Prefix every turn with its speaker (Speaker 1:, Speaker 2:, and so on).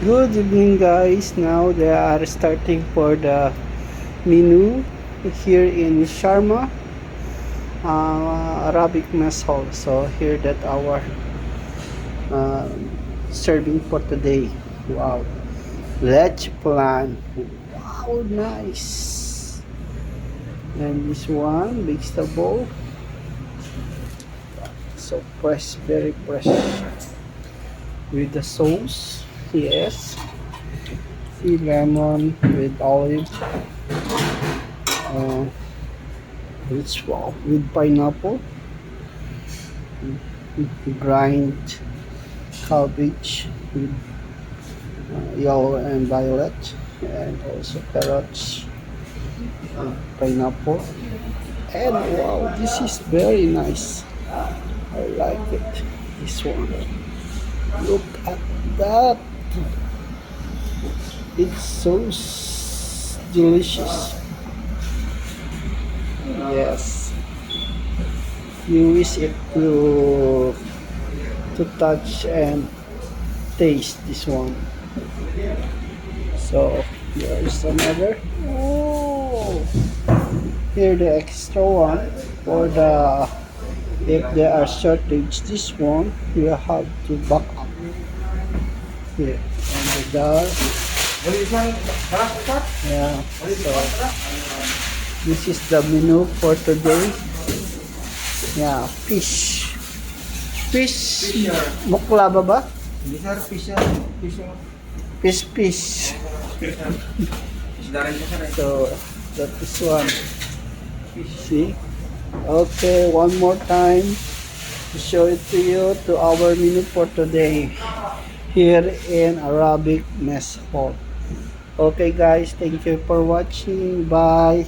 Speaker 1: Good evening guys. Now they are starting for the menu here in Sharma Arabic Mess Hall. So here that our uh, serving for today. Wow. Let's plan. Wow, nice. And this one, vegetable. So fresh, very fresh. With the sauce. Yes. See lemon with olive. It's wow with pineapple. Grind cabbage with yellow and violet, and also carrots and pineapple. And wow, this is very nice. I like it. This one. Look at that. It's so delicious. Yes. You wish it to touch and taste this one. So here is another. Oh, here the extra one for the if there are shortage. This one you have to back up here and the dal. Yeah. So this is the menu for today. Yeah, fish. Fish. Mukla ba? Fish. So that is one. See? Okay, one more time to show it to you to our menu for today here in Arabic Mess Hall. Okay guys, thank you for watching. Bye.